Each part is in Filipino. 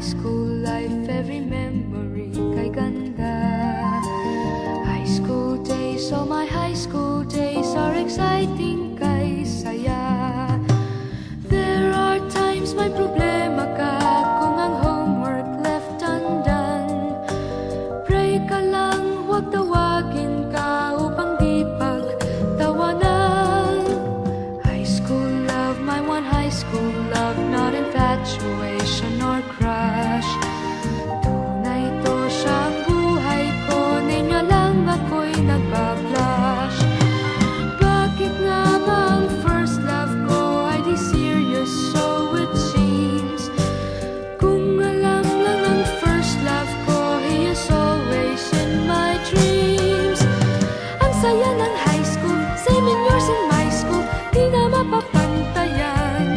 school life, every memory kay ganda. High school days, oh my high school days are exciting kay saya. There are times may problema ka kung ang homework left undone. Pray ka lang, huwag tawagin ka upang di pagtawanan. High school love, my one high school love, not infatuation or crush. Tunay to siyang buhay ko, niya lang ako'y nagbablush. Bakit nga ba ang first love ko ay di serious, so it seems? Kung alam lang ang first love ko, he is always in my dreams. Ang saya ng high school, 7 years in my school, di na mapapantayan.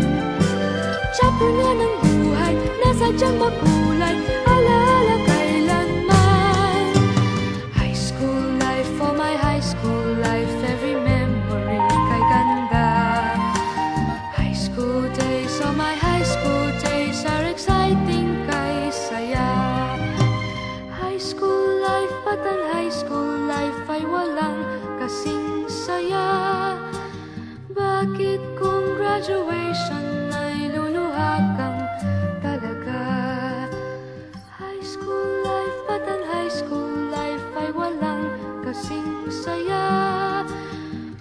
Chapter nga ng buhay, nasadyang makulay, alaala kailanman. High school life, oh my high school life, every memory kay ganda. High school days, oh my high school days are exciting kay saya. High school life, but ang high school life ay walang kasing saya. Bakit kung graduation ay luluha kang talaga? High school life, but ang high school life ay walang kasing saya.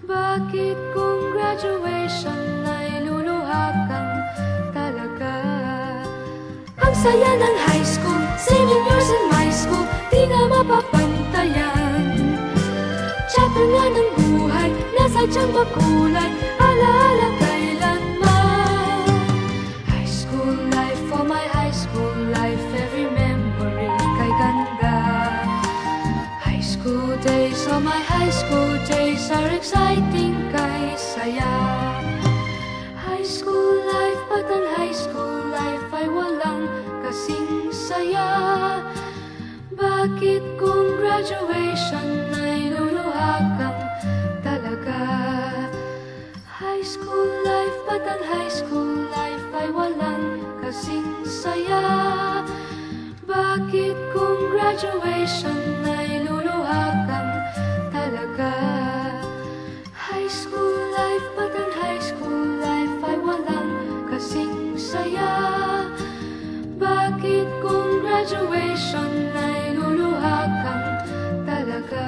Bakit kung graduation ay luluha kang talaga? Ang saya ng high school, 7 years in my school, di na mapapantayan. Chapter nga ng buhay, nasadyang makulay, alaala kailanman. High school life, oh my high school life, every memory kay ganda. High school days, oh my high school days are exciting kay saya. High school life, but ang high school life ay walang kasing saya. Bakit kung graduation ay luluha kang talaga? High school life, but ang high school life ay walang kasing saya. Bakit kung graduation ay luluha kang talaga? High school life, but ang high school life ay walang kasing saya. Bakit kung graduation ay luluha kang talaga?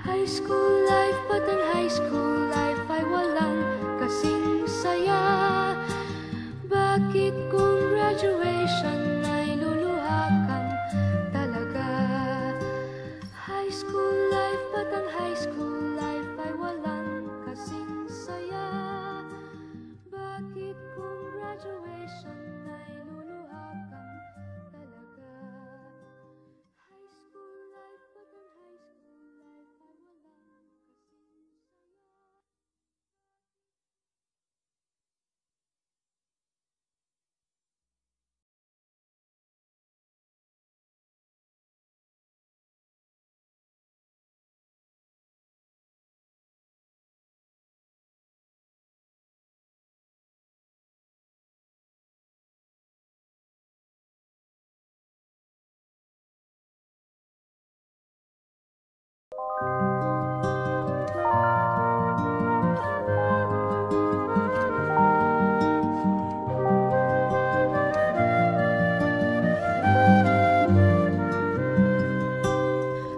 High school life, but ang high school life ay walang kasing saya. Bakit kung graduation ay luluha kang talaga? High school life, but ang high school life ay walang kasing saya. Bakit kung graduation ay luluha kang talaga? High school life, but ang high school life ay walang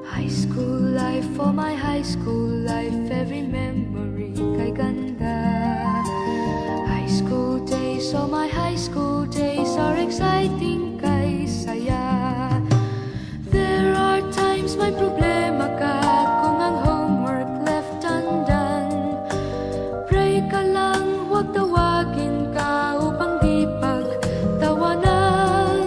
high school life, oh my high school life, every memory kay ganda. High school days, oh my high school days are exciting kay saya. There are times may problema ka kung ang homework left undone. Pray ka lang, huwag tawagin ka upang di pagtawanan.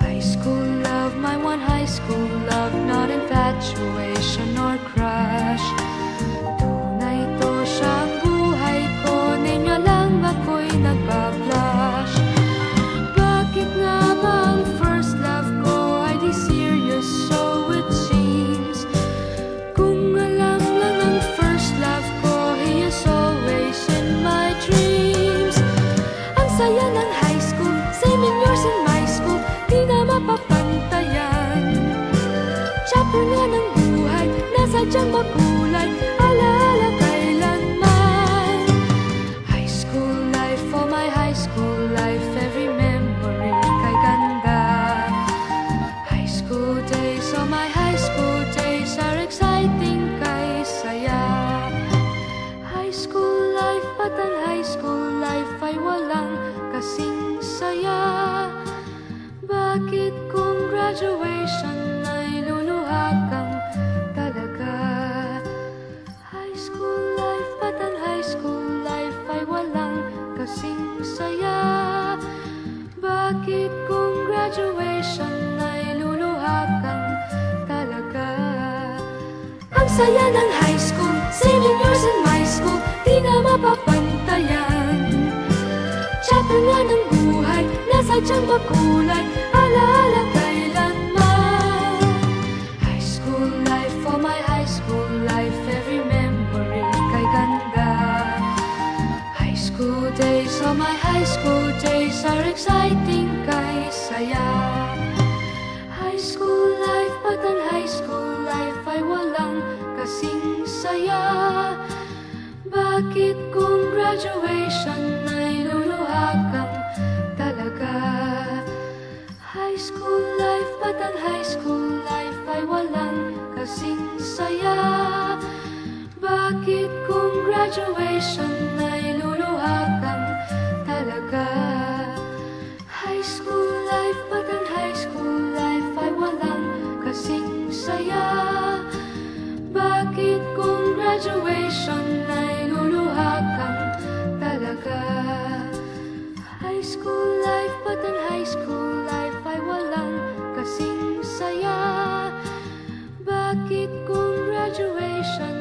High school love, my one high school love, not infatuation or crush. Tunay to siyang buhay ko, niya lang ako'y nagbablush. Bakit nga makulay, alaala kailanman. High school life, oh my high school life, every memory kay ganda. High school days, oh my high school days are exciting kay saya. High school life, at ang high school life ay walang kasing saya. Bakit kung graduation ay luluha kang talaga? High school life, at ang high school life ay walang kasing saya. Bakit kung graduation ay luluha kang talaga? Ang saya ng high school, 7 years in my school, di na mapapantayan. Chapter nga ng buhay, nasa diyang makulay, alaala kailanman. High school life, oh my high school life, every memory kay ganda. High school days, oh my high school days are exciting kay saya. High school life, at ang high school life ay walang kasing saya. Bakit kung graduation ay luluha kang talaga? High school life, at ang high school life ay walang kasing saya. Bakit kung graduation ay luluha kang talaga? High school life, at ang high school life ay walang kasing saya. Bakit kung graduation ay luluha kang talaga? High school life, at ang high school life ay walang kasing saya. Bakit kung graduation